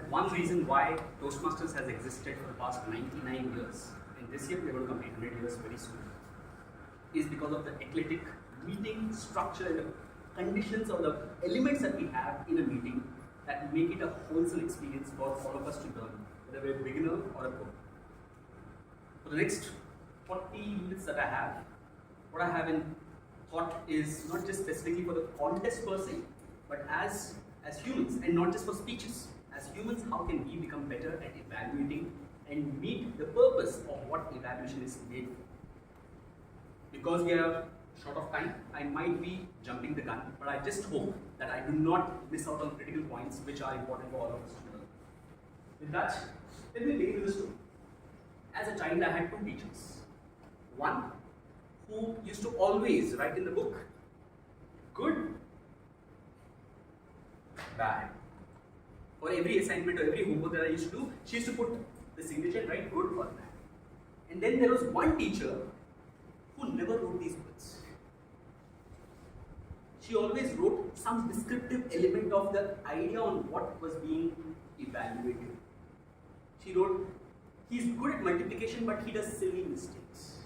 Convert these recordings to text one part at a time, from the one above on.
One reason why Toastmasters has existed for the past 99 years, and this year we're going to complete 100 years very soon, is because of the eclectic meeting structure and the conditions or the elements that we have in a meeting that make it a wholesome experience for all of us to learn, whether we're a beginner or a pro. For the next 40 minutes that I have, what I have in thought is not just specifically for the contest per se, but as humans, and not just for speeches. As humans, how can we become better at evaluating and meet the purpose of what evaluation is made for? Because we are short of time, I might be jumping the gun, but I just hope that I do not miss out on critical points which are important for all of us to learn. With that, let me begin with the story. As a child, I had two teachers. One who used to always write in the book, good, bad. For every assignment or every homework that I used to do, she used to put the signature and write good or bad. And then there was one teacher who never wrote these words. She always wrote some descriptive element of the idea on what was being evaluated. She wrote, he's good at multiplication, but he does silly mistakes.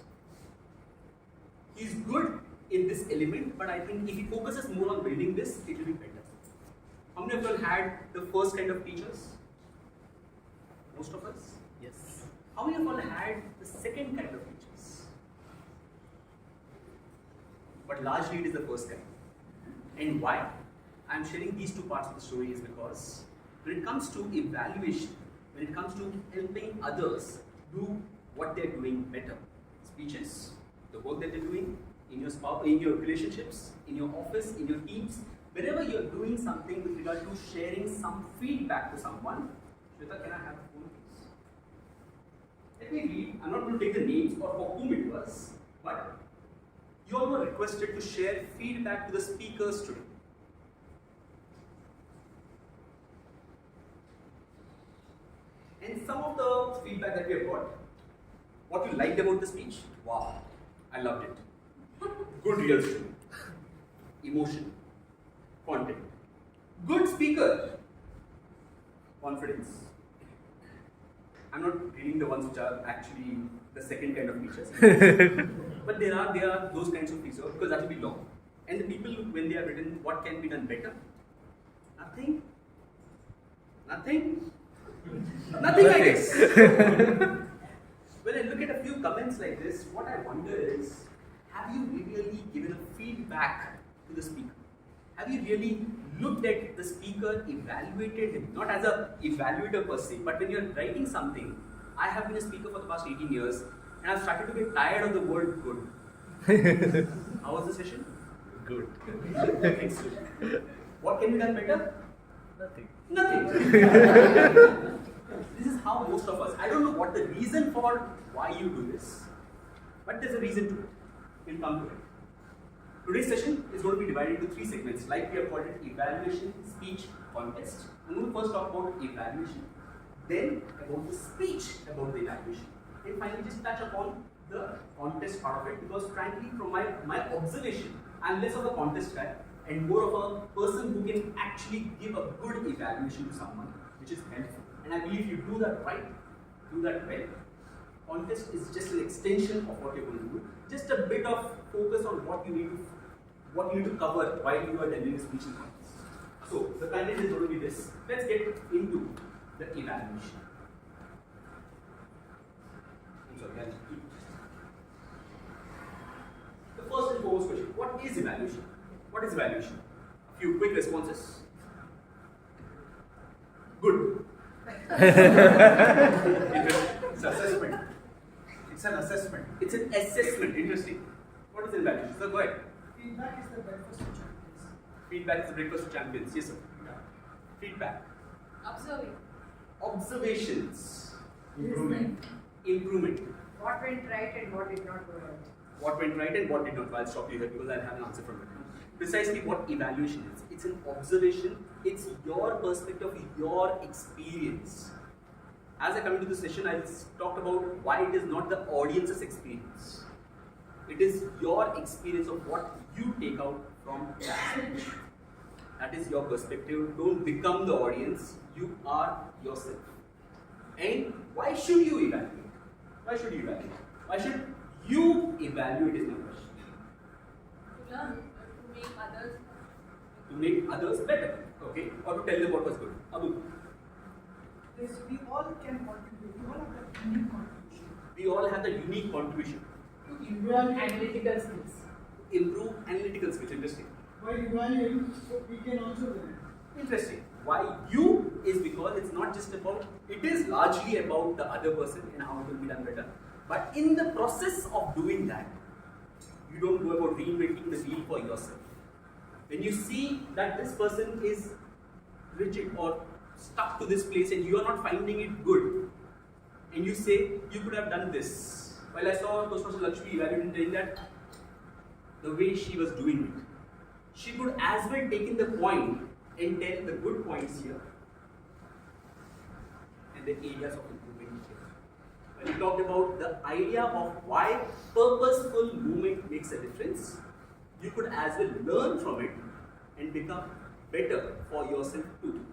He's good in this element, but I think if he focuses more on building this, it will be better. How many of you had the first kind of teachers? Most of us? Yes. How many of you had the second kind of teachers? But largely it is the first kind. And why I am sharing these two parts of the story is because when it comes to evaluation, when it comes to helping others do what they're doing better, speeches, the work that they're doing, in your spouse, in your relationships, in your office, in your teams, wherever you're doing something with regard to sharing some feedback to someone. Shweta, can I have the phone, please? Let me read. I'm not going to take the names or for whom it was, but you all were requested to share feedback to the speakers today. And some of the feedback that we have got, what you liked about the speech, wow, I loved it. Good real story. Emotion. Content. Good speaker. Confidence. I'm not reading the ones which are actually the second kind of features. But there are those kinds of features because that will be long. And the people, when they are written, what can be done better? Nothing. Nothing. Nothing, I guess. When I look at a few comments like this, what I wonder is, have you really given a feedback to the speaker? Have you really looked at the speaker, evaluated him, not as an evaluator per se, but when you're writing something? I have been a speaker for the past 18 years, and I've started to get tired of the word good. How was the session? Good. Excellent. What can be done better? Nothing. Nothing. This is how most of us, I don't know what the reason for why you do this, but there's a reason to it. We'll come to it. Today's session is going to be divided into three segments, like we have called it evaluation, speech, contest. I'm going to first talk about evaluation, then about the speech about the evaluation, and finally just touch upon the contest part of it, because frankly from my observation, I'm less of a contest guy and more of a person who can actually give a good evaluation to someone, which is helpful. And I believe you do that right, do that well. Contest is just an extension of what you're going to do. Just a bit of focus on what you need to cover while you are delivering a speech in contest. So the content is going to be this. Let's get into the evaluation. I'm sorry, I'll keep the first and foremost question: what is evaluation? What is evaluation? A few quick responses. Good. It's assessment. It's an assessment. It's an assessment. Interesting. What is evaluation? So go ahead. Feedback is the breakfast of champions. Feedback is the breakfast of champions. Yes, sir. Yeah. Feedback. Observing. Observations. Improvement. Improvement. What went right and what did not go right. What went right and what did not. I'll stop you here because I'll have an answer from it. Precisely what evaluation is. It's an observation. It's your perspective, your experience. As I come into the session, I talked about why it is not the audience's experience. It is your experience of what you take out from that speech. That is your perspective. Don't become the audience. You are yourself. And why should you evaluate? Why should you evaluate? Why should you evaluate is my question. To learn, to make others. To make others better, okay? Or to tell them what was good. Abu, Yes, we all can contribute. We all have that unique contribution. we all have the unique contribution. To evaluate, Analytical skills. Improve analytical skills. Interesting. while evaluating, so we can also learn. Interesting. Why you is because it's not just about, it is largely about the other person and how it will be done better. But in the process of doing that, you don't go about reinventing the wheel for yourself. When you see that this person is rigid or stuck to this place and you are not finding it good, and you say, you could have done this. While I saw Toastmasters Lakshmi evaluating that the way she was doing it, she could as well take in the point and tell the good points here and the areas of improvement here. When we talked about the idea of why purposeful movement makes a difference, you could as well learn from it and become better for yourself too.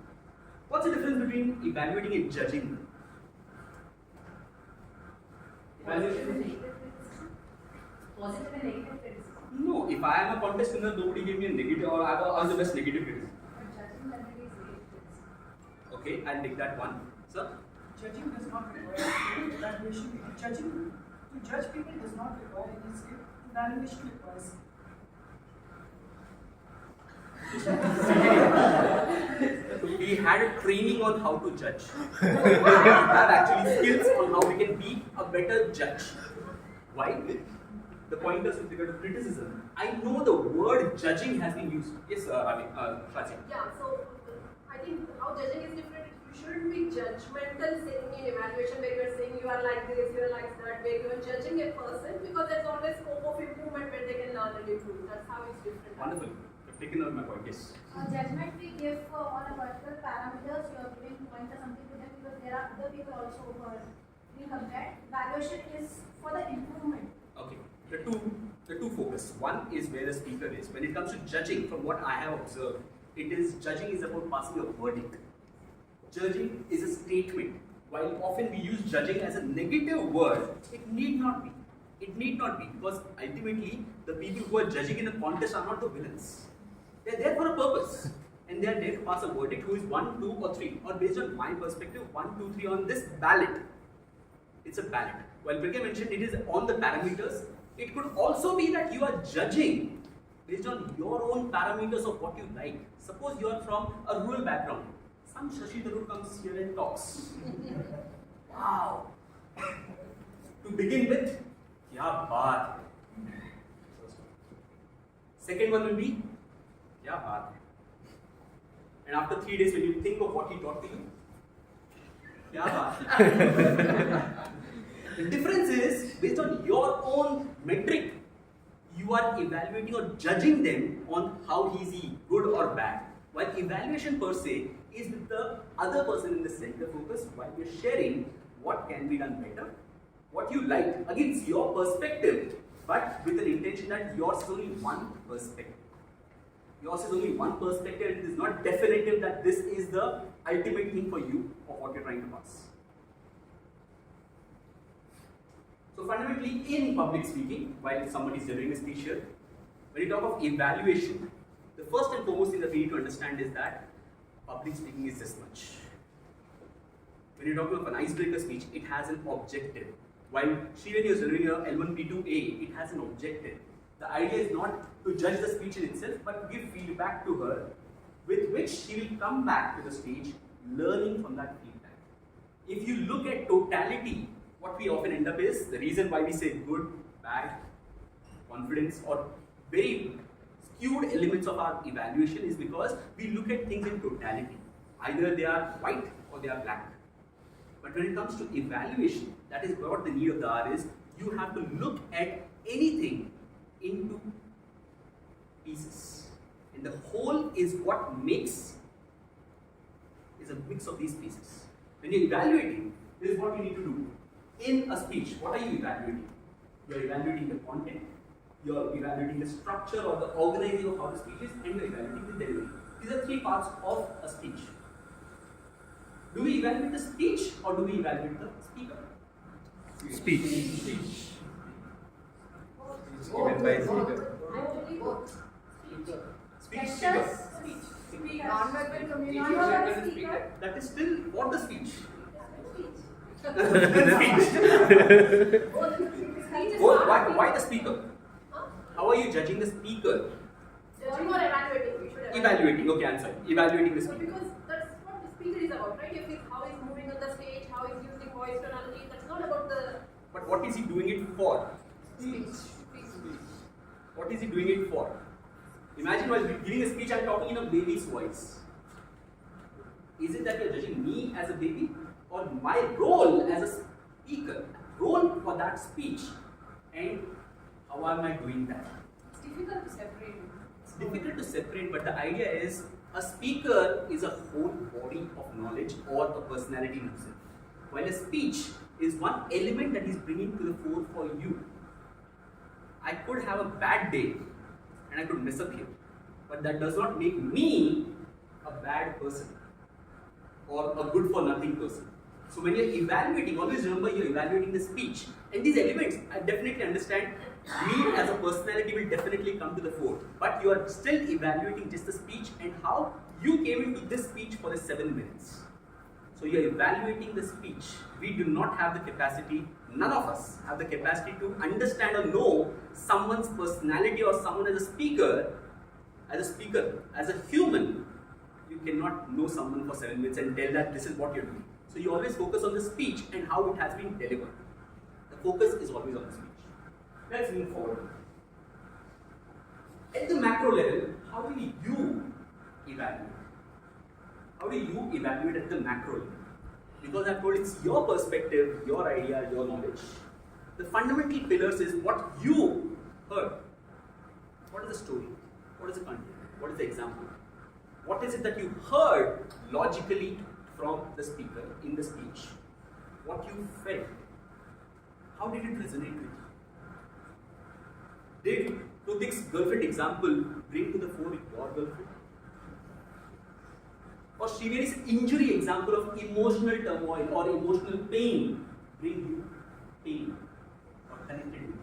What's the difference between evaluating and judging? Evaluation. Positive and negative criticism. No, if I am a contest winner, nobody gave me a negative, or I was the best negative criticism. But judging generally is negative criticism. Okay, I'll take that one. Sir? Judging does not require evaluation. To judge people does not require any skill. Evaluation requires. We had a training on how to judge. We have actually skills on how we can be a better judge. Why? The pointers with regard to criticism. I know the word judging has been used. Yes, Shazia. Yeah, so I think how judging is different. You shouldn't be judgmental saying in evaluation where you are saying you are like this, you are like that, where you are judging a person because there's always scope of improvement where they can learn and improve. That's how it's different. Wonderful. You've taken out my point. Yes. Judgment we give on a particular parameters, you are giving point or something to them because there are other people also who are being compared. Evaluation is for the improvement. Okay. The two focus. One is where the speaker is. When it comes to judging, from what I have observed, judging is about passing a verdict. Judging is a statement. While often we use judging as a negative word, it need not be. It need not be, because ultimately the people who are judging in a contest are not the villains. They are there for a purpose, and they are there to pass a verdict who is 1, 2 or 3, or based on my perspective 1, 2, 3 on this ballot. It's a ballot. While Pragya mentioned it is on the parameters, it could also be that you are judging based on your own parameters of what you like. Suppose you are from a rural background. Some Shashi Tharoor comes here and talks. Wow! To begin with, kya baat hai. Second one will be, kya baat hai. And after 3 days, when you think of what he taught to you, kya baat hai. The difference is, based on your own metric, you are evaluating or judging them on how is he good or bad. While evaluation per se is with the other person in the center focus, while we are sharing what can be done better, what you like. Again, it's your perspective, but with an intention that yours is only one perspective. Yours is only one perspective, and it is not definitive that this is the ultimate thing for you of what you're trying to pass. So fundamentally, in public speaking, while somebody is delivering a speech here, when you talk of evaluation, the first and foremost thing that we need to understand is that public speaking is this much. When you're talking of an icebreaker speech, it has an objective. While Sriveni is delivering a L1P2A, it has an objective. The idea is not to judge the speech in itself, but to give feedback to her, with which she will come back to the stage, learning from that feedback. If you look at totality, what we often end up is, the reason why we say good, bad, confidence, or very skewed elements of our evaluation is because we look at things in totality. Either they are white or they are black. But when it comes to evaluation, that is what the need of the hour is. You have to look at anything into pieces. And the whole is what makes, is a mix of these pieces. When you're evaluating, this is what you need to do. In a speech, what are you evaluating? You're evaluating the content, you're evaluating the structure or the organizing of how the speech is, and you're evaluating the delivery. These are three parts of a speech. Do we evaluate the speech or do we evaluate the speaker? Speech. Both. Given by speaker. Actually, both. Speech, Gestures, speaker. Speech. non-verbal communication. Non-verbal speaker. That is still what the speech. Speech. Both. Speech is Why the speaker? Huh? How are you judging the speaker? Judging or evaluating? We should Evaluating. Okay, I'm sorry. Evaluating the So speaker. because that's what the speaker is about, right? If it's how he's moving on the stage, how he's using voice tonality, that's not about the But what is he doing it for? speech. What is he doing it for? Imagine while giving a speech, I'm talking in a baby's voice. Is it that you're judging me as a baby or my role as a speaker? Role for that speech, and how am I doing that? It's difficult to separate. It's difficult to separate, but the idea is a speaker is a whole body of knowledge or a personality in himself, while a speech is one element that he's bringing to the fore for you. I could have a bad day and I could mess up here, but that does not make me a bad person or a good for nothing person. So when you're evaluating, always remember you're evaluating the speech, and these elements, I definitely understand, me as a personality will definitely come to the fore, but you are still evaluating just the speech and how you came into this speech for the 7 minutes. So you're evaluating the speech. We do not have the capacity, none of us have the capacity to understand or know someone's personality or someone as a speaker, as a human. You cannot know someone for 7 minutes and tell that this is what you're doing. So you always focus on the speech and how it has been delivered. The focus is always on the speech. Let's move forward. At the macro level, how do you evaluate? How do you evaluate at the macro level? Because I've told it's your perspective, your idea, your knowledge. The fundamental pillars is what you heard. What is the story? What is the content? What is the example? What is it that you heard logically from the speaker in the speech? What you felt? How did it resonate with you? Did Krutik's girlfriend example bring to the fore your girlfriend? Or Sriveni's injury example of emotional turmoil or emotional pain bring you pain or connected with you?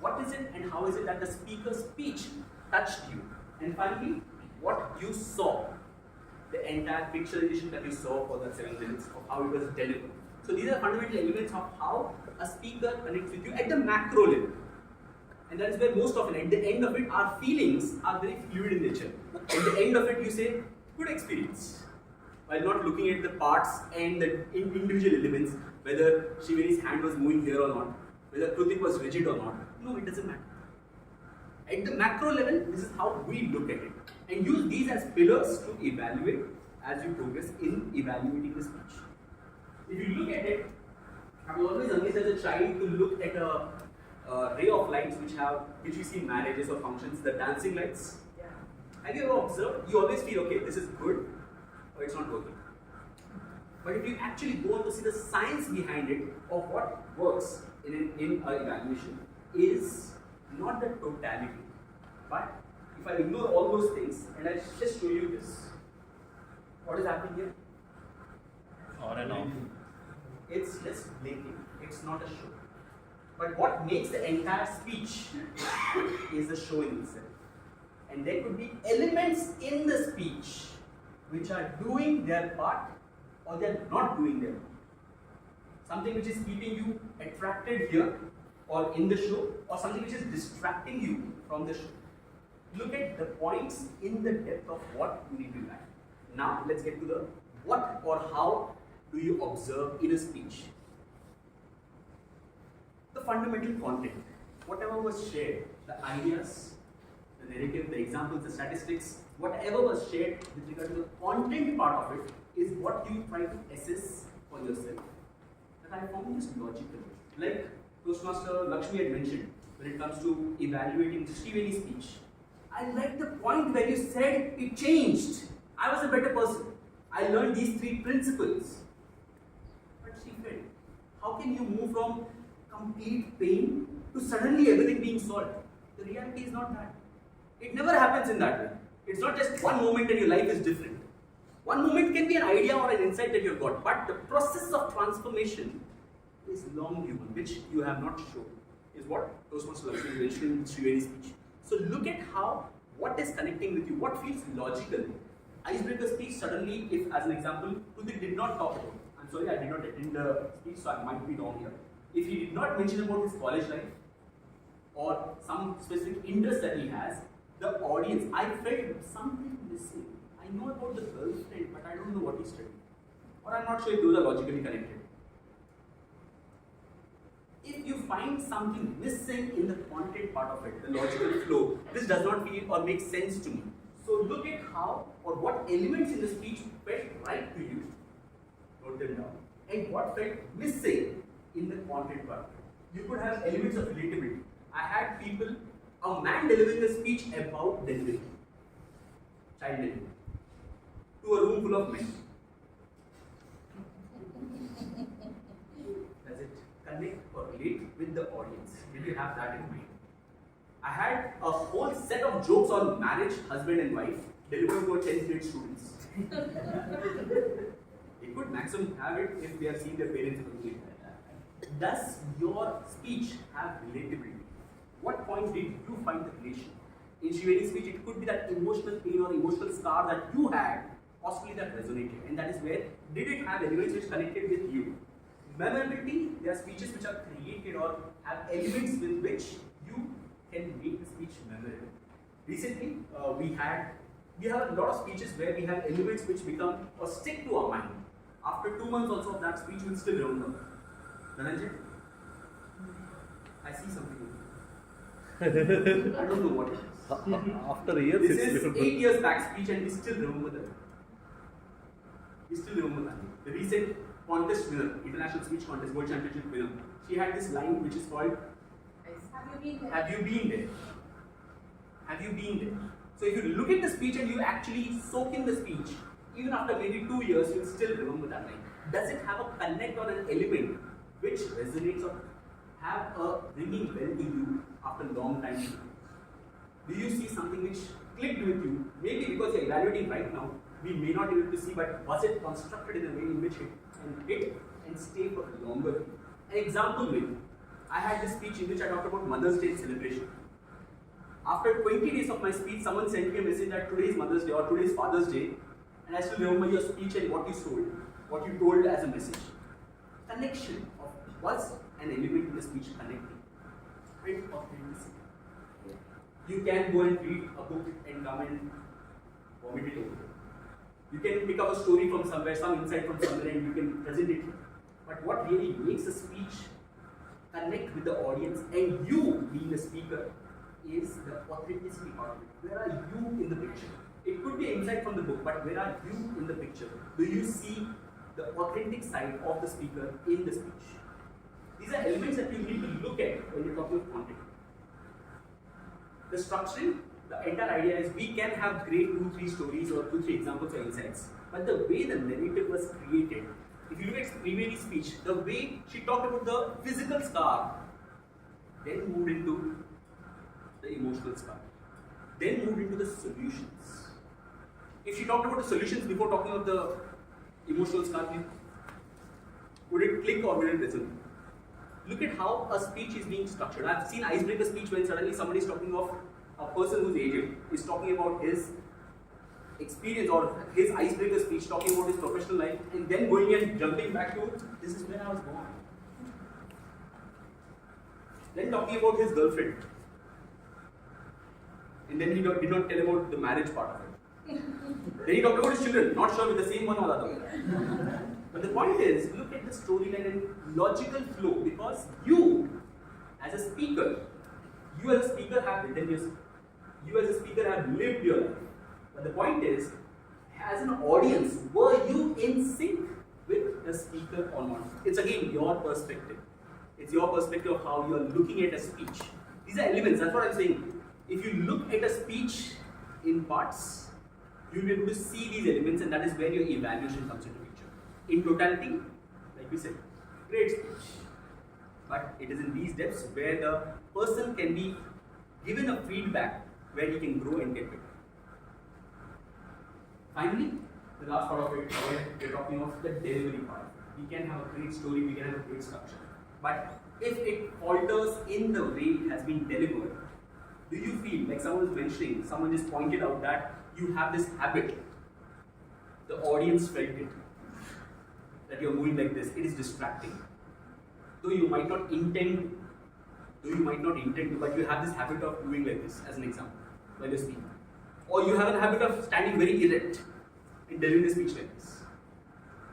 What is it and how is it that the speaker's speech touched you? And finally, what you saw, the entire picturization that you saw for the 7 minutes of how it was delivered. So these are fundamental elements of how a speaker connects with you at the macro level. And that is where most often, at the end of it, our feelings are very fluid in nature. At the end of it, you say, good experience. While not looking at the parts and the individual elements, whether Sriveni's hand was moving here or not, whether Krutik was rigid or not, no, it doesn't matter. At the macro level, this is how we look at it. And use these as pillars to evaluate as you progress in evaluating the speech. If you look at it, I was always amazed as a child to look at a ray of lights which we see in marriages or functions, the dancing lights. Have you ever observed? You always feel, okay, this is good or it's not working. But if you actually go on to see the science behind it of what works in an evaluation is not the totality. But if I ignore all those things and I just show you this, what is happening here? On and off. It's just blinking. It's not a show. But what makes the entire speech is the show in itself. And there could be elements in the speech which are doing their part or they are not doing their part. Something which is keeping you attracted here or in the show, or something which is distracting you from the show. Look at the points in the depth of what you need to learn. Now let's get to the what or how do you observe in a speech. The fundamental content, whatever was shared, the ideas, the narrative, the examples, the statistics, whatever was shared with regard to the content part of it is what you try to assess for yourself. That I found is logical. Like Toastmaster Lakshmi had mentioned, when it comes to evaluating Sriveni's speech, I like the point where you said it changed. I was a better person. I learned these 3 principles. But she failed. How can you move from complete pain to suddenly everything being solved? The reality is not that. It never happens in that way. It's not just one moment and your life is different. One moment can be an idea or an insight that you've got, but the process of transformation is long given, which you have not shown, is what Toastmasters mentioned in Srivedi's speech. So look at what is connecting with you, what feels logical. Icebreaker speech suddenly, if as an example, Pratik did not talk about, I'm sorry, I did not attend the speech, so I might be wrong here. If he did not mention about his college life or some specific interest that he has, the audience, I felt something missing. I know about the girlfriend, but I don't know what he's studying. Or I'm not sure if those are logically connected. If you find something missing in the content part of it, the logical flow, this does not feel or make sense to me. So look at how or what elements in the speech felt right to you, note them down, and what felt missing in the content part. You could have elements of relatability. I had people, a man delivering a speech about delivery, child delivery, to a room full of men. Does it connect or relate with the audience? Did you have that in mind? I had a whole set of jokes on marriage, husband and wife, delivered to 10th grade students. They could maximum have it if they have seen their parents communicate. Does your speech have relatability? What point did you find the relation? In Srivedi's speech, it could be that emotional pain or emotional scar that you had, possibly that resonated. And that is where, did it have elements which connected with you? Memorability, there are speeches which are created or have elements with which you can make the speech memorable. Recently, we have a lot of speeches where we have elements which become or stick to our mind. After 2 months also of that speech, we'll still remember. Dhananjay, I see something. I don't know what it is. After years, This it's is beautiful. 8 years back speech and we still remember that. We still remember that. The recent contest winner, international speech contest, world championship winner, she had this line which is called, Have you been there? have you been there? Have you been there? So if you look at the speech and you actually soak in the speech, even after maybe 2 years, you'll still remember that line. Does it have a connect or an element which resonates or have a ringing bell to you after a long time? Do you see something which clicked with you? Maybe because you're evaluating right now, we may not be able to see, but was it constructed in a way in which it can hit and stay for a longer? An example with, I had this speech in which I talked about Mother's Day celebration. After 20 days of my speech, someone sent me a message that today is Mother's Day or today is Father's Day, and I still remember your speech and what you told as a message. Connection of was an element in the speech connecting. Right? Authenticity. You can go and read a book and come and vomit it over. You can pick up a story from somewhere, some insight from somewhere, and you can present it. But what really makes a speech connect with the audience and you being a speaker is the authenticity part of it. Where are you in the picture? It could be insight from the book, but where are you in the picture? Do you see the authentic side of the speaker in the speech? These are elements that you need to look at when you're talking of content. The structuring, the entire idea is we can have great 2-3 stories or 2-3 examples or insights, but the way the narrative was created, if you look at Srivedi's speech, the way she talked about the physical scar, then moved into the emotional scar, then moved into the solutions. If she talked about the solutions before talking of the emotional scar, would it click or would it resonate? Look at how a speech is being structured. I've seen icebreaker speech when suddenly somebody is talking of a person who's aged, is talking about his experience or his icebreaker speech, talking about his professional life, and then going and jumping back to, this is where I was born. Then talking about his girlfriend. And then he did not tell about the marriage part of it. Then he talked about his children, not sure with the same one or the other. But the point is, look at the storyline and logical flow, because you, as a speaker, have written your, you as a speaker have lived your life. But the point is, as an audience, were you in sync with the speaker or not? It's again your perspective. It's your perspective of how you are looking at a speech. These are elements, that's what I'm saying. If you look at a speech in parts, you'll be able to see these elements, and that is where your evaluation comes into picture. In totality, like we said, great speech. But it is in these depths where the person can be given a feedback where he can grow and get better. Finally, the last part of it, where we're talking of the delivery part. We can have a great story, we can have a great structure. But if it falters in the way it has been delivered, do you feel, like someone was mentioning, someone just pointed out that you have this habit, the audience felt it, that you're moving like this, it is distracting. Though you might not intend to, but you have this habit of doing like this, as an example, while you're speaking. Or you have a habit of standing very erect in delivering the speech like this.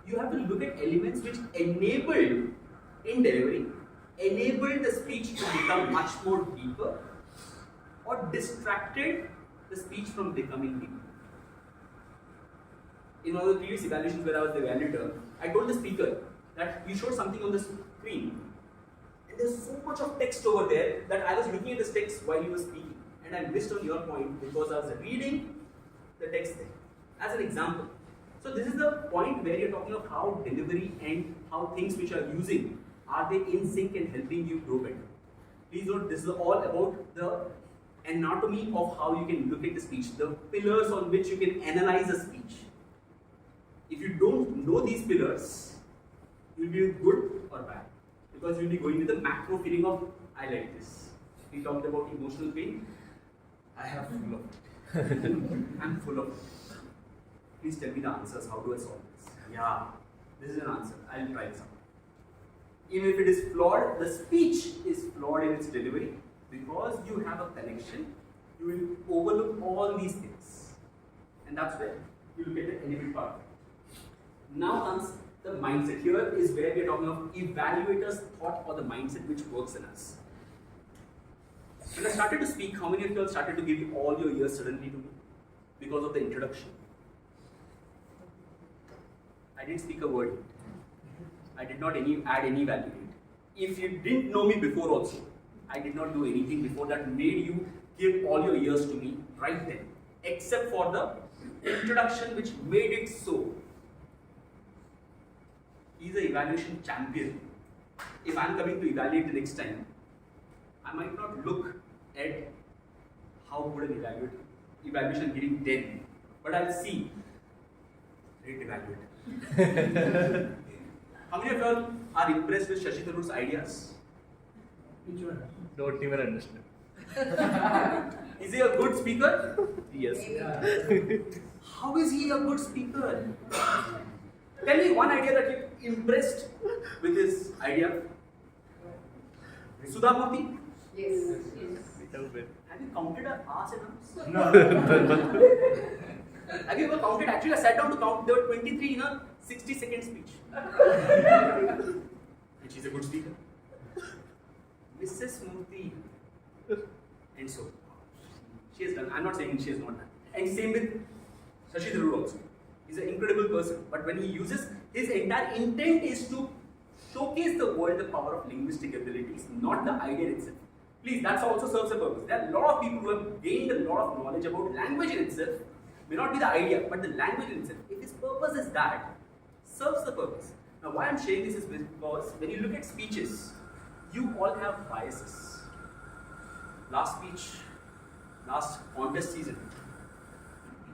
You have to look at elements which enabled the speech to become much more deeper, or distracted the speech from becoming deeper. In one of the previous evaluations where I was the evaluator, I told the speaker that you showed something on the screen, and there's so much of text over there that I was looking at this text while you were speaking, and I missed on your point because I was reading the text there, as an example. So this is the point where you're talking of how delivery and how things which are using, are they in sync and helping you grow better. Please note, this is all about the anatomy of how you can look at the speech, the pillars on which you can analyze a speech. If you don't know these pillars, you'll be good or bad, because you'll be going with the macro feeling of, I like this. We talked about emotional pain. I have full of it. I'm full of it. Please tell me the answers. How do I solve this? Yeah, this is an answer. I'll try this out. Even if it is flawed, the speech is flawed in its delivery. Because you have a connection, you will overlook all these things. And that's where you look at the enemy part. Now comes the mindset. Here is where we are talking of evaluator's thought or the mindset which works in us. When I started to speak, how many of you all started to give all your ears suddenly to me? Because of the introduction. I didn't speak a word. I did not add any value to it. If you didn't know me before also, I did not do anything before that made you give all your ears to me right then. Except for the introduction which made it so. He's an evaluation champion. If I'm coming to evaluate the next time, I might not look at how good an evaluation giving 10, but I'll see. Great evaluator. How many of you all are impressed with Shashi Tharoor's ideas? Which one? Don't even understand. Is he a good speaker? Yes. How is he a good speaker? Tell me one idea that you impressed with his idea. Sudha Murthy? Yes. Have you counted her ass and arms? No. Have you ever counted? Actually, I sat down to count. There were 23 in a 60-second speech. And she's a good speaker. Mrs. Murthy. And so, she has done. I'm not saying she has not done. And same with Shashi Tharoor also. He's an incredible person. But when he uses, his entire intent is to showcase the world the power of linguistic abilities, not the idea itself. Please, that also serves a purpose. There are a lot of people who have gained a lot of knowledge about language in itself. May not be the idea, but the language in itself. If his purpose is that, serves the purpose. Now, why I'm sharing this is because when you look at speeches, you all have biases. Last speech, last contest season,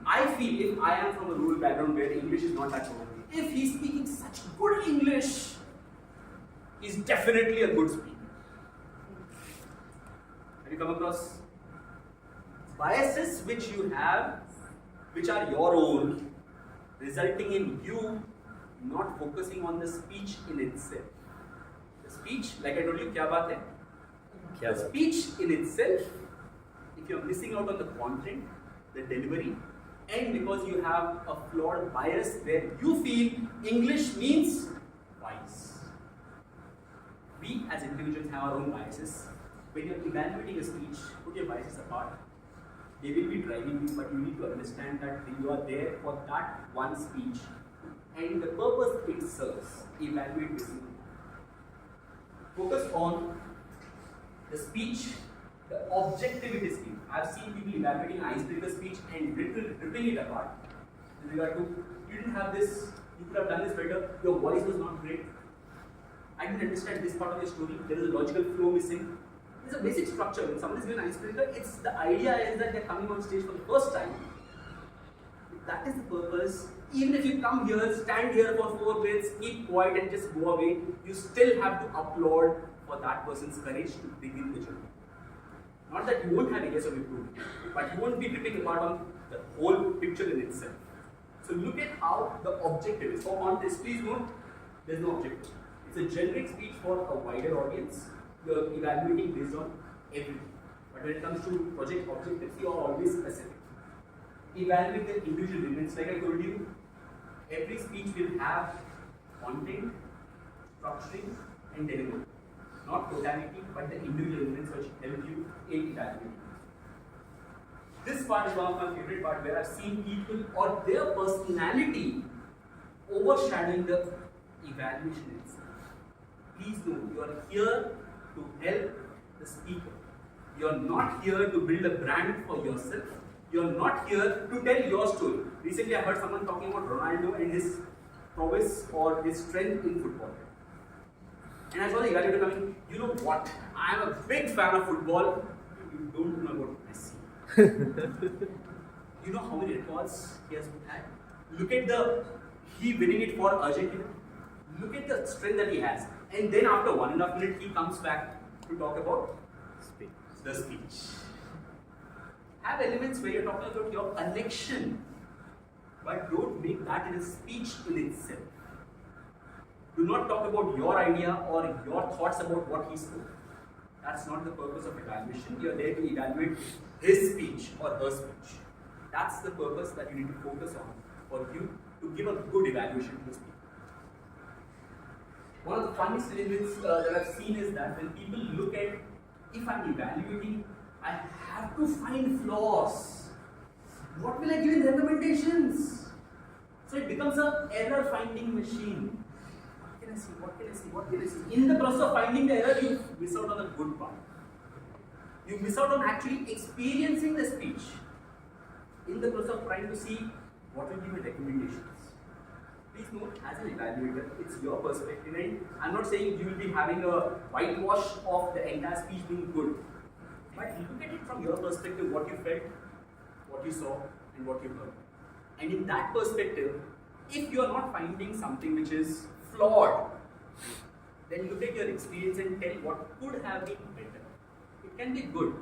I feel if I am from a rural background where English is not that common, if he's speaking such good English, he's definitely a good speaker. Have you come across biases which you have, which are your own, resulting in you not focusing on the speech in itself? The speech, like I told you, kya baat hai? The speech in itself, if you're missing out on the content, the delivery, and because you have a flawed bias where you feel English means wise. We as individuals have our own biases. When you're evaluating a speech, put your biases apart. They will be driving you, but you need to understand that you are there for that one speech and the purpose it serves. Evaluate this. Focus on the speech, the objective it is given. I've seen people evaluating an icebreaker speech and ripping it apart. In regard to, you didn't have this, you could have done this better, your voice was not great. I didn't understand this part of your story, there is a logical flow missing. There's a basic structure. When someone is given an icebreaker, it's the idea is that they're coming on stage for the first time. that is the purpose. Even if you come here, stand here for 4 minutes, keep quiet and just go away, you still have to applaud for that person's courage to begin the journey. Not that you won't have areas of improvement, but you won't be ripping apart on the whole picture in itself. So look at how the objective is. For contest, please note, there's no objective. It's a generic speech for a wider audience. You're evaluating based on everything. But when it comes to project objectives, you are always specific. Evaluate the individual elements. Like I told you, every speech will have content, structuring, and delivery. Not totality, but the individual elements which help you in evaluating. This part is one of my favorite part, where I've seen people or their personality overshadowing the evaluation itself. Please know, you are here to help the speaker. You are not here to build a brand for yourself. You are not here to tell your story. Recently, I heard someone talking about Ronaldo and his prowess or his strength in football. And I saw the evaluator coming, you know what? I am a big fan of football. You don't know about Messi. You know how many records he has had? Look at he winning it for Argentina. Look at the strength that he has. And then after 1.5 minutes, he comes back to talk about the speech. Have elements where you're talking about your connection, but don't make that in a speech in itself. Do not talk about your idea or your thoughts about what he spoke. That's not the purpose of evaluation. You're there to evaluate his speech or her speech. That's the purpose that you need to focus on for you to give a good evaluation to the speaker. One of the funniest elements that I've seen is that when people look at, if I'm evaluating, I have to find flaws. What will I give in recommendations? So it becomes an error finding machine. What can I see? In the process of finding the error, you miss out on the good part. You miss out on actually experiencing the speech. In the process of trying to see what will be my recommendations. Please note, as an evaluator, it's your perspective, and I'm not saying you will be having a whitewash of the entire speech being good. But look at it from your perspective, what you felt, what you saw, and what you heard. And in that perspective, if you are not finding something which is flawed, then look at your experience and tell what could have been better. It can be good.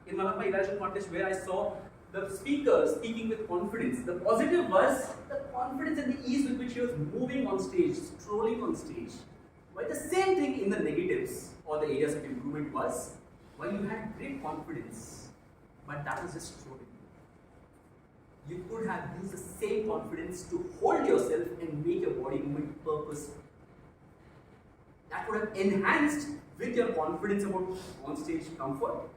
In one of my evaluation contests where I saw the speaker speaking with confidence, the positive was the confidence and the ease with which he was moving on stage, strolling on stage. While the same thing in the negatives or the areas of improvement was, while you had great confidence, but that was just strolling. You could have used the same confidence to hold yourself and make your body movement purposeful. That would have enhanced with your confidence about on-stage comfort.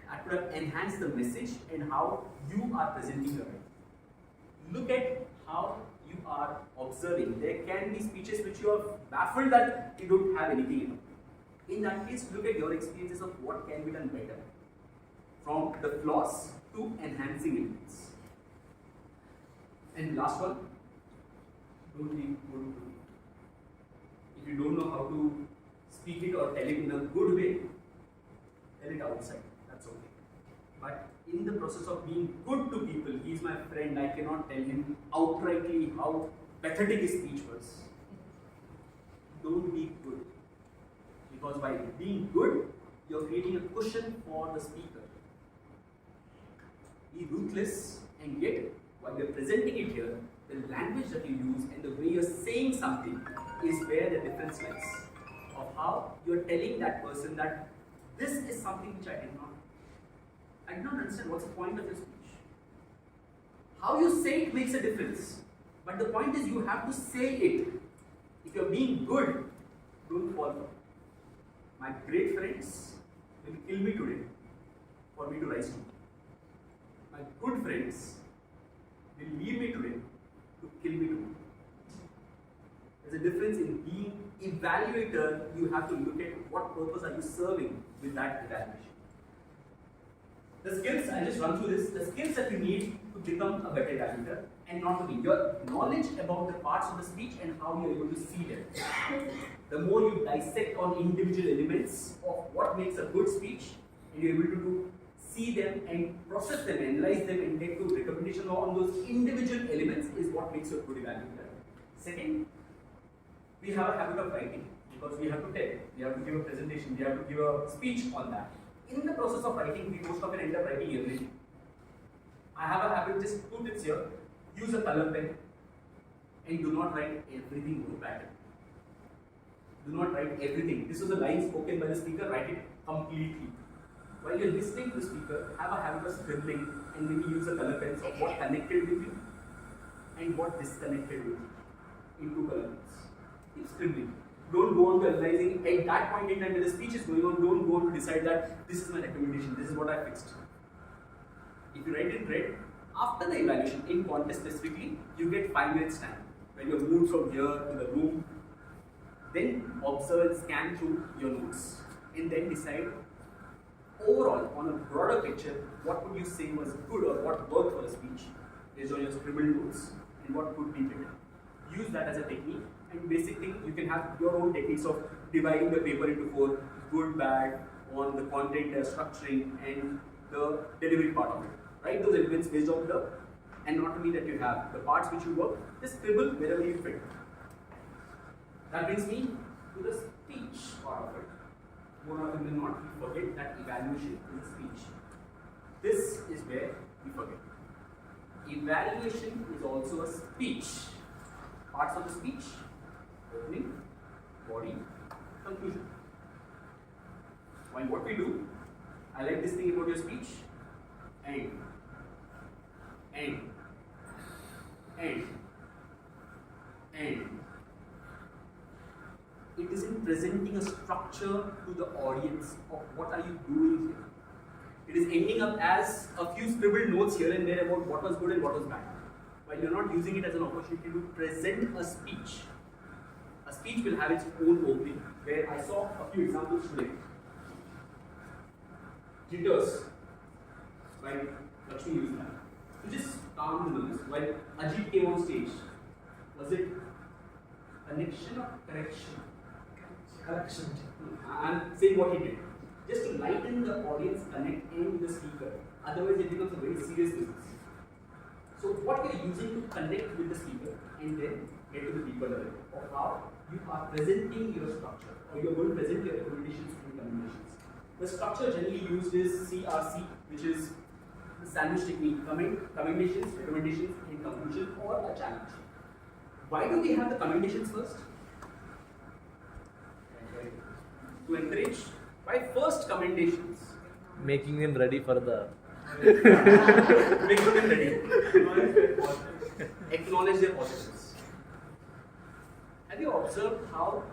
That would have enhanced the message and how you are presenting your idea. Look at how you are observing. There can be speeches which you are baffled that you don't have anything in. In that case, look at your experiences of what can be done better. From the flaws to enhancing elements. And last one, don't be good. If you don't know how to speak it or tell it in a good way, tell it outside. That's okay. But in the process of being good to people, he is my friend, I cannot tell him outrightly how pathetic his speech was. Don't be good. Because by being good, you're creating a cushion for the speaker. Be ruthless, and yet, while you're presenting it here, the language that you use and the way you're saying something is where the difference lies. Of how you're telling that person that this is something which I did not understand. What's the point of your speech? How you say it makes a difference. But the point is you have to say it. If you're being good, don't fall for it. My great friends will kill me today for me to rise tomorrow. My good friends will leave me today to kill me tomorrow. There's a difference in being evaluator. You have to look at what purpose are you serving with that evaluation. The skills, I'll just run through this. The skills that you need to become a better evaluator, and not only your knowledge about the parts of the speech and how you're able to see them. The more you dissect on individual elements of what makes a good speech, and you're able to see them and process them, analyze them, and get to recommendation on those individual elements is what makes you a good evaluator. Second, we have a habit of writing because we have to tell, we have to give a presentation, we have to give a speech on that. In the process of writing, we most often end up writing everything. I have a habit, just 2 tips here. Use a color pen and do not write everything on the pattern. Do not write everything. This was a line spoken by the speaker, write it completely. While you're listening to the speaker, have a habit of scribbling and maybe use a color pen of what connected with you and what disconnected with you into color pens. Keep scribbling. Don't go on to analyzing at that point in time when the speech is going on, don't go on to decide that this is my recommendation, this is what I fixed. If you write in red, after the evaluation, in contest specifically, you get 5 minutes time. When you're moved from here to the room, then observe and scan through your notes and then decide overall on a broader picture what would you say was good or what worked for the speech based on your scribbled notes and what could be better. Use that as a technique, and basically you can have your own techniques of dividing the paper into 4, good, bad, on the content structuring and the delivery part of it. Write those elements based on the anatomy that you have, the parts which you work, just scribble wherever you fit. That brings me to the speech part of it. More often than not, we forget that evaluation is a speech. This is where we forget. Evaluation is also a speech. Parts of the speech: opening, body, conclusion. While what we do, I like this thing about your speech: end, end, end, end. It isn't presenting a structure to the audience of what are you doing here. It is ending up as a few scribbled notes here and there about what was good and what was bad. While you're not using it as an opportunity to present a speech. A speech will have its own opening, where I saw a few examples today. Jitters, right? Lakshmi used that. To just calm the nerves. While Ajit came on stage, was it connection or correction? Correction. I'm saying what he did. Just to lighten the audience connect and the speaker. Otherwise, it becomes a very serious business. So, what you are using to connect with the speaker and then get to the deeper level of how you are presenting your structure or you are going to present your recommendations and commendations. The structure generally used is CRC, which is the sandwich technique: commendations, recommendations, and conclusion, or a challenge. Why do we have the commendations first? To encourage. Why first commendations? Making them ready for the. Making them ready. Acknowledge their positives. Have you observed how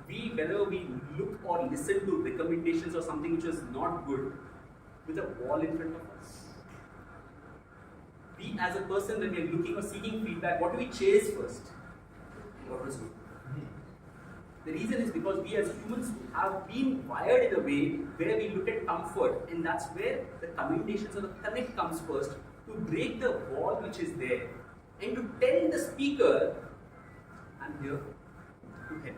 whenever we look or listen to recommendations or something which is not good, with a wall in front of us? We as a person, when we are looking or seeking feedback, what do we chase first? What was good? The reason is because we as humans have been wired in a way where we look at comfort, and that's where the commendations or the connect comes first, to break the wall which is there and to tell the speaker, I'm here to help.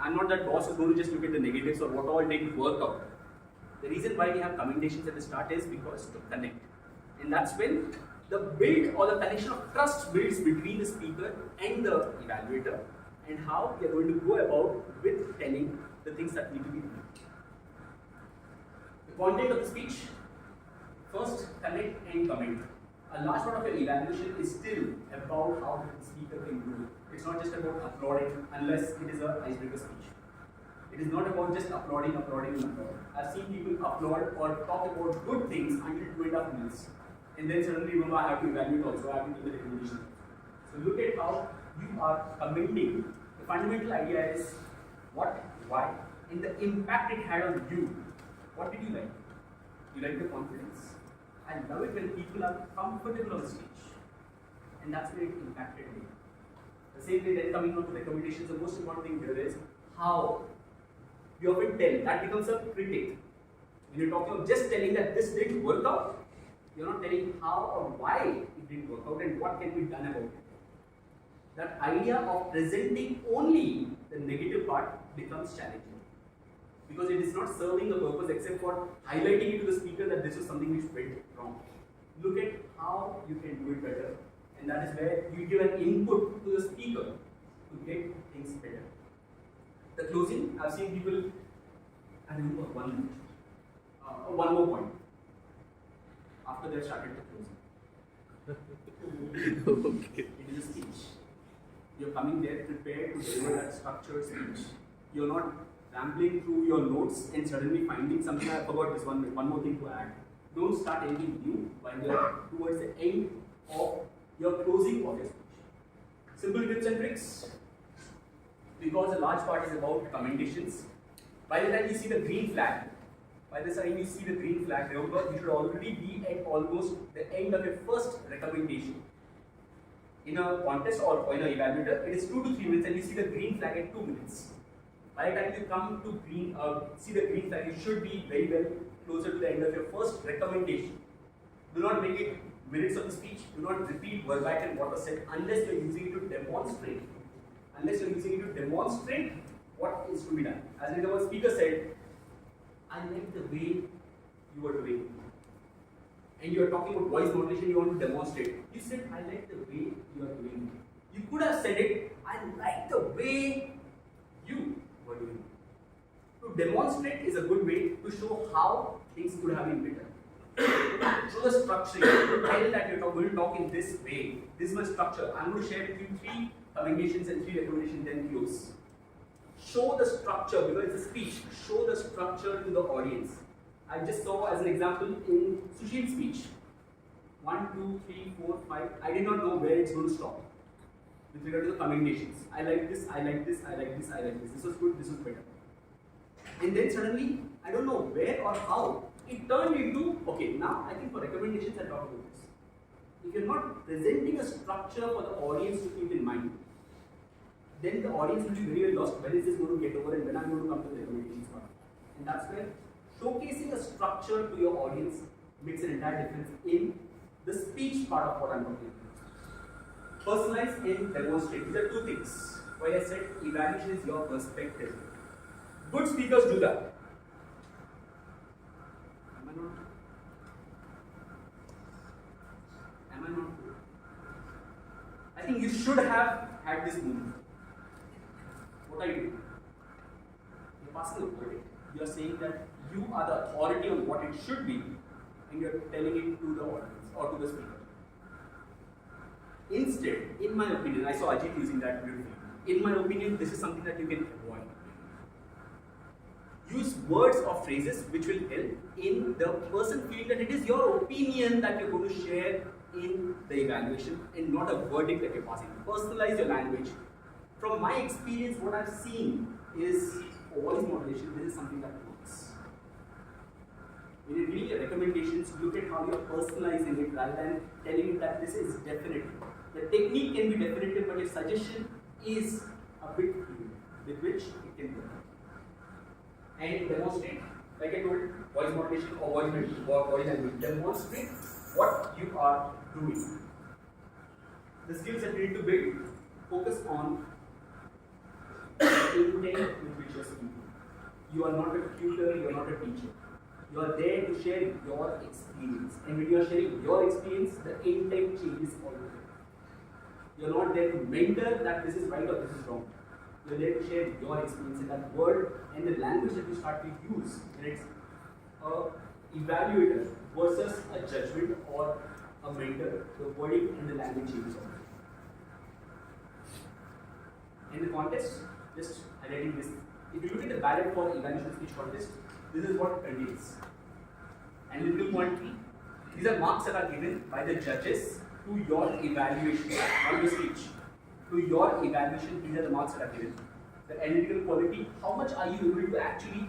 I'm not that boss who's going to just look at the negatives or what all didn't work out. The reason why we have commendations at the start is because to connect. And that's when the build or the connection of trust builds between the speaker and the evaluator, and how we are going to go about with telling the things that need to be done. The content of the speech: first, connect and comment. A large part of your evaluation is still about how the speaker can grow. It's not just about applauding, unless it is an icebreaker speech. It is not about just applauding. I've seen people applaud or talk about good things until 2.5 minutes, and then suddenly remember I have to evaluate also, I have to do the recommendation. So look at how you are commending. The fundamental idea is what, why, and the impact it had on you. What did you like? You like the confidence? I love it when people are comfortable on stage, and that's where it impacted me. The same way then coming on to recommendations, the most important thing here is how. You often tell, that becomes a critic. When you're talking of just telling that this didn't work out, you're not telling how or why it didn't work out and what can be done about it. That idea of presenting only the negative part becomes challenging. because it is not serving a purpose except for highlighting it to the speaker that this is something which went wrong. Look at how you can do it better, and that is where you give an input to the speaker to get things better. The closing, I've seen people, I remember one more point after they've started the closing. Okay. It is a speech. You're coming there prepared to deliver that structured speech. You're not rambling through your notes and suddenly finding something. I forgot this one more thing to add. Don't start anything new while you're towards the end of your closing of your speech. Simple tips and tricks. Because a large part is about commendations. By the time you see the green flag, remember you should already be at almost the end of your first recommendation. In a contest or in an evaluator, it is 2 to 3 minutes, and you see the green flag at 2 minutes. By the time you come to see the green flag, you should be very well closer to the end of your first recommendation. Do not make it minutes of the speech. Do not repeat verbatim what was said unless you are using it to demonstrate. What is to be done. As the speaker said, I like the way you are doing it. And you are talking about voice modulation, you want to demonstrate. You said, I like the way you are doing it. You could have said it, I like the way you were doing it. To demonstrate is a good way to show how things could have been better. Show the structuring. Tell that you're going to talk in this way. This is my structure. I'm going to share with you 3 commendations and 3 recommendations, then close. Show the structure, because it's a speech. Show the structure to the audience. I just saw as an example in Sushil's speech. 1, 2, 3, 4, 5. I did not know where it's going to stop with regard to the commendations. I like this, I like this, I like this, I like this. This was good, this was better. And then suddenly, I don't know where or how, it turned into, okay, now I think for recommendations I'll talk about this. If you're not presenting a structure for the audience to keep in mind, then the audience will be very well lost. When is this going to get over and when I'm going to come to the recommendations part? And that's where showcasing a structure to your audience makes an entire difference in the speech part of what I'm talking about. Personalize and demonstrate. These are 2 things. Why I said evaluation is your perspective. Good speakers do that. Am I not good? I think you should have had this moment. What are you doing? You're passing a verdict. You are saying that you are the authority on what it should be, and you are telling it to the audience or to the speaker. Instead, in my opinion, I saw Ajit using that beautifully. In my opinion, this is something that you can avoid. Use words or phrases which will help in the person feeling that it is your opinion that you're going to share in the evaluation and not a verdict that you're passing. Personalize your language. From my experience, what I've seen is voice modulation. This is something that works. When you're giving your recommendations, look at how you're personalizing it rather than telling it that this is definitive. The technique can be definitive, but your suggestion is a bit fluid, with which it can work. And demonstrate, like I told, voice modulation or body language. Demonstrate what you are doing. The skills that you need to build, focus on intent with which you are speaking. You are not a tutor, you are not a teacher. You are there to share your experience. And when you are sharing your experience, the intent changes altogether. You are not there to mentor that this is right or this is wrong. You are there to share your experience, and that word and the language that you start to use when it's an evaluator versus a judgment or a mentor, the wording and the language changes altogether. In the contest, just highlighting this. If you look at the ballot for evaluation speech contest, this is what it contains. Analytical quantity. These are marks that are given by the judges to your evaluation, not your speech. To your evaluation, these are the marks that are given. The analytical quality, how much are you able to actually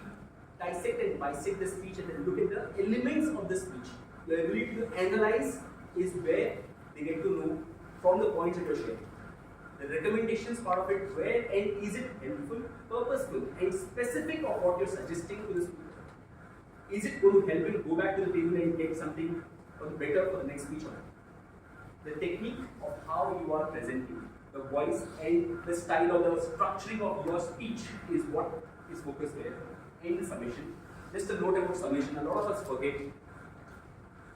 dissect and bisect the speech and then look at the elements of the speech. Your ability to analyze is where they get to know from the points that you're sharing. The recommendations part of it, where and is it helpful, purposeful, and specific of what you're suggesting to the speaker? Is it going to help him go back to the table and get something better for the next speech or not? The technique of how you are presenting, the voice and the style or the structuring of your speech is what is focused there. and the summation. Just a note about summation. A lot of us forget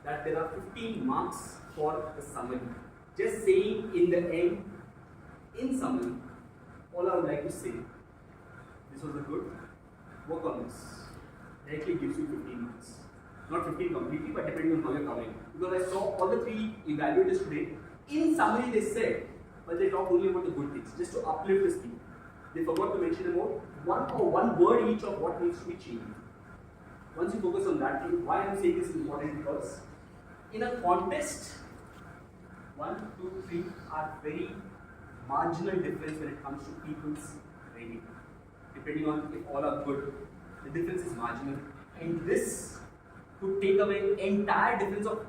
that there are 15 marks for the summary. Just saying in the end, in summary, all I would like to say, this was a good work on this. Directly gives you 15 marks. Not 15 completely, but depending on how you're covering. Because I saw all the 3 evaluators today, in summary they said, but they talk only about the good things, just to uplift the speaker. They forgot to mention about one word each of what needs to be changed. Once you focus on that thing, why I'm saying this is important, because in a contest, 1, 2, 3 are very marginal difference when it comes to people's rating. Depending on if all are good, the difference is marginal. And this could take away entire difference of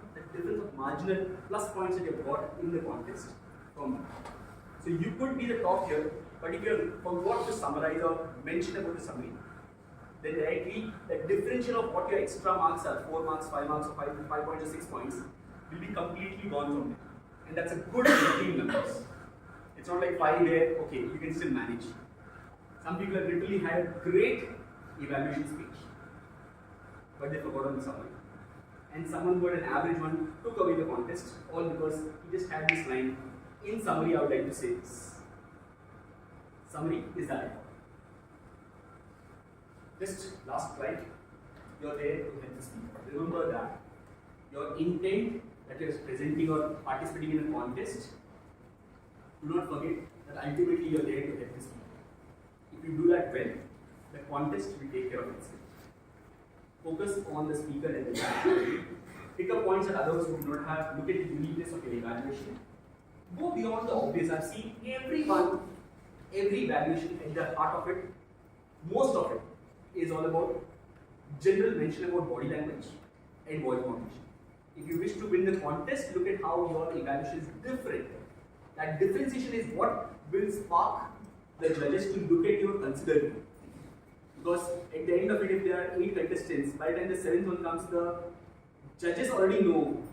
marginal plus points that you've got in the contest from you. So you could be the top here, but if you forgot to summarize or mention about the summary, then directly the differential of what your extra marks are, 4 marks, 5 marks, or 5 points or 6 points, will be completely gone from there. And that's a good 15 numbers. It's not like 5 where, okay, you can still manage. Some people have literally had a great evaluation speech, but they forgot on the summary. And someone who had an average one took away the contest, all because he just had this line. In summary, I would like to say this. Summary is that important. Just last slide. You're there to help the speaker. Remember that your intent that you're presenting or participating in a contest, do not forget that ultimately you're there to help the speaker. If you do that well, the contest will take care of itself. Focus on the speaker and the evaluation. Pick up points that others would not have. Look at the uniqueness of your evaluation. Go beyond the obvious. I've seen every evaluation at the heart of it, most of it is all about general mention about body language and voice modulation. If you wish to win the contest, look at how your evaluation is different. That differentiation is what will spark the judges to look at you and consider you. Because at the end of it, if there are 8 contestants, by the time the 7th one comes, the judges already know.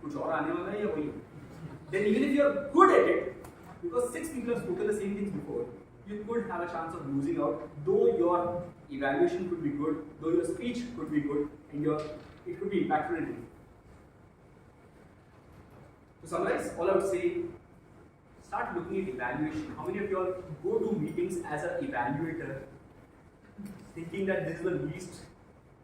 कुछ और आने वाला है या वही? Then even if you are good at it, because 6 people have spoken the same things before, you could have a chance of losing out. Though your evaluation could be good, though your speech could be good, and it could be impactful in it. To summarize, all I would say, start looking at evaluation. How many of you all go to meetings as an evaluator, thinking that this is the least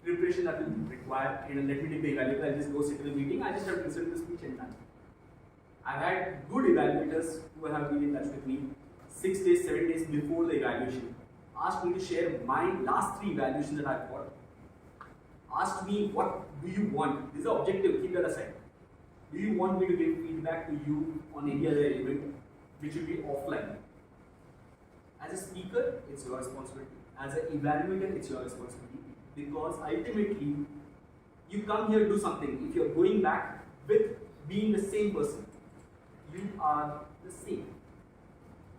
preparation that will require, let me take the evaluator, I'll just go sit in the meeting, I just have to listen to the speech and done. I've had good evaluators who have been in touch with me 6 days, 7 days before the evaluation, asked me to share my last 3 evaluations that I've got. Asked me, what do you want? This is objective, keep that aside. Do you want me to give feedback to you on any other element which will be offline? As a speaker, it's your responsibility. As an evaluator, it's your responsibility. Because ultimately, you come here to do something. If you're going back with being the same person, you are the same.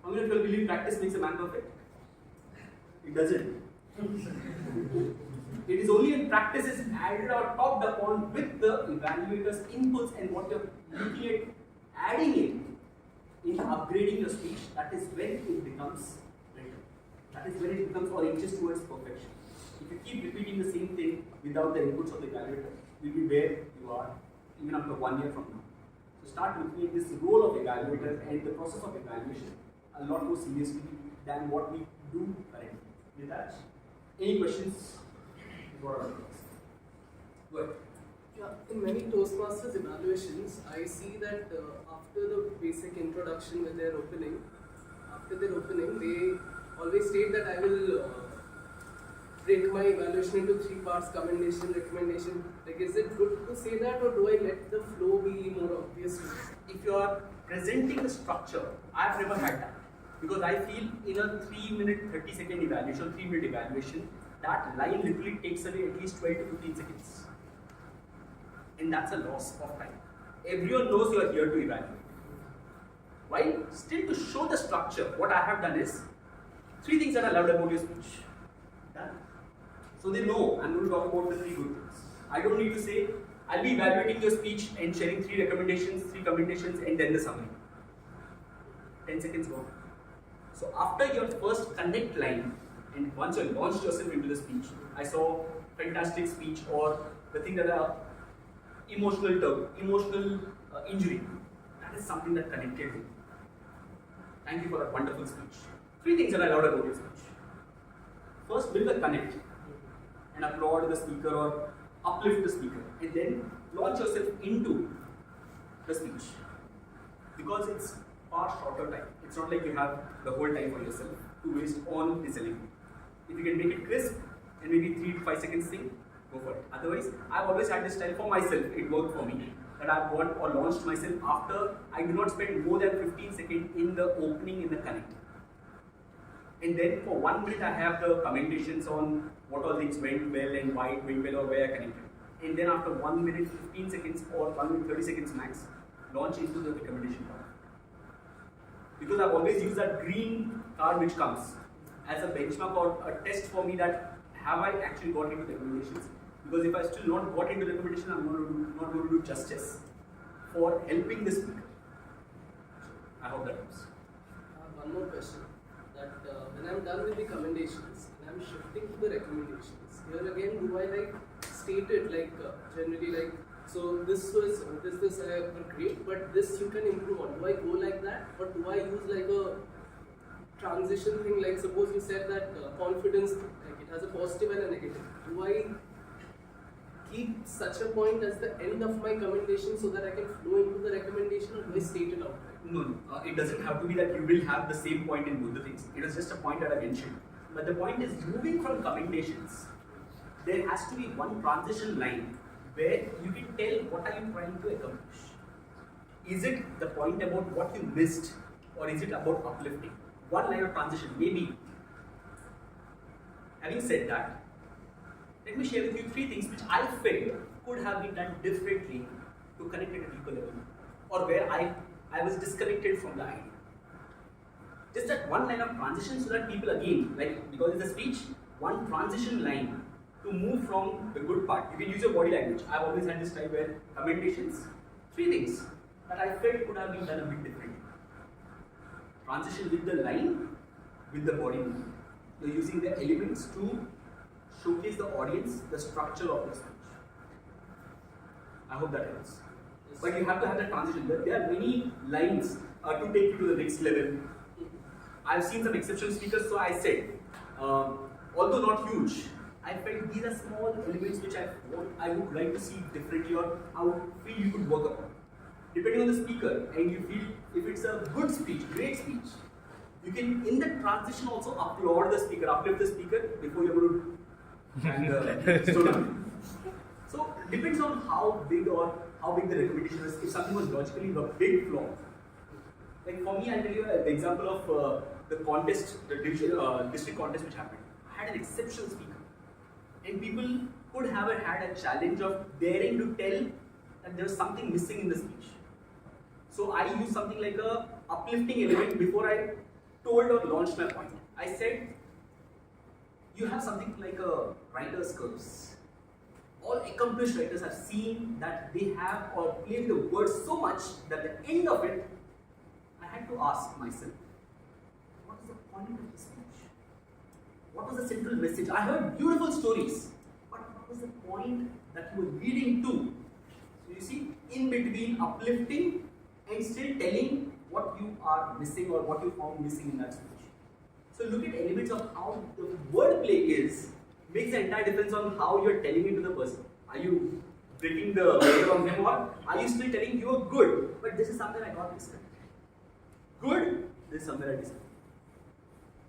How many of you believe practice makes a man perfect? It doesn't. It is only when practice is added or topped upon with the evaluator's inputs and what you're looking at adding in upgrading your speech, that is when it becomes better. That is when it becomes or inches towards perfection. If you keep repeating the same thing without the inputs of the evaluator, you'll be where you are even after 1 year from now. So start looking at this role of evaluator and the process of evaluation a lot more seriously than what we do currently. With that, any questions? Go ahead. Yeah, in many Toastmasters evaluations, I see that after the basic introduction when they're opening, after their opening, they always state that I will break my evaluation into 3 parts: commendation, recommendation. Like, is it good to say that, or do I let the flow be more obvious? If you are presenting the structure, I've never had that. Because I feel in a 3-minute, 30-second evaluation, 3-minute evaluation, that line literally takes away at least 12 to 15 seconds. And that's a loss of time. Everyone knows you are here to evaluate. While still to show the structure, what I have done is 3 things that I loved about your speech. Done. So they know I'm going to talk about the 3 good things. I don't need to say, I'll be evaluating your speech and sharing 3 recommendations, 3 commendations, and then the summary. 10 seconds gone. So after your first connect line, and once you launched yourself into the speech, I saw fantastic speech or the thing that are emotional injury. That is something that connected me. Thank you for that wonderful speech. 3 things that I loved about your speech. First, build a connect and applaud the speaker or uplift the speaker, and then launch yourself into the speech, because it's far shorter time. It's not like you have the whole time for yourself to waste on listening. If you can make it crisp and maybe 3 to 5 seconds thing, go for it. Otherwise, I've always had this style for myself. It worked for me. That I've got or launched myself after I do not spend more than 15 seconds in the opening in the connect. And then for 1 minute I have the commentations on what all things went well and why it went well or where I connected. And then after 1 minute 15 seconds or 1 minute 30 seconds max, launch into the recommendation part. Because I've always used that green card which comes as a benchmark or a test for me that have I actually got into the recommendations. Because if I still not got into the recommendation, I'm not going to do justice for helping the speaker. I hope that helps. One more question. That when I'm done with the commendations and I'm shifting to the recommendations, here again, do I like state it like generally like, so this I agree, but this you can improve on. Do I go like that, or do I use like a transition thing? Like suppose you said that confidence, like it has a positive and a negative. Do I keep such a point as the end of my commendation so that I can flow into the recommendation, or do I state it outright? No, it doesn't have to be that you will have the same point in both the things. It is just a point that I mentioned. But the point is, moving from commendations, there has to be one transition line where you can tell what are you trying to accomplish. Is it the point about what you missed, or is it about uplifting? One line of transition, maybe. Having said that, let me share with you 3 things which I felt could have been done differently to connect at a deeper level, or where I was disconnected from the idea. Just that one line of transition so that people again, like because it's a speech, one transition line to move from the good part. You can use your body language. I've always had this style where commendations, 3 things that I felt could have been done a bit differently. Transition with the line, with the body movement. You're using the elements to showcase the audience, the structure of the speech. I hope that helps. But you have to have that transition. There are many lines to take you to the next level. I've seen some exceptional speakers, so I said, although not huge, I felt these are small elements which I would like to see differently, or how feel you could work upon. Depending on the speaker, and you feel if it's a good speech, great speech, you can in the transition also applaud the speaker, uplift the speaker before you're going to slow down. So depends on how big the recommendation is. If something was logically a big flaw, like for me, I'll tell you the example of the contest, the district contest which happened. I had an exceptional speaker, and people could have had a challenge of daring to tell that there was something missing in the speech. So I used something like a uplifting element before I told or launched my point. I said, you have something like a writer's curves. All accomplished writers have seen that they have or played the words so much that at the end of it, I had to ask myself, what is the point of the speech? What was the central message? I heard beautiful stories, but what was the point that you were leading to? So you see, in between uplifting and still telling what you are missing or what you found missing in that speech. So look at elements of how the wordplay makes the entire difference on how you're telling it to the person. Are you breaking the word on them, or are you still telling you are good, but this is something I got missed? Good, this is somewhere I discovered.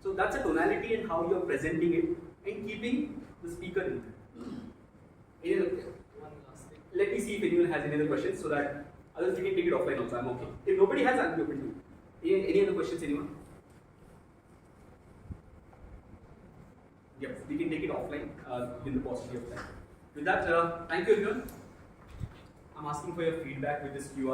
So that's a tonality and how you're presenting it and keeping the speaker in there. Any other question? One last thing. Let me see if anyone has any other questions so that others we can take it offline also. I'm okay. If nobody has, I'll be open to. Any other questions, anyone? Yes, we can take it offline in the paucity of time. With that, thank you everyone. I'm asking for your feedback with this QR.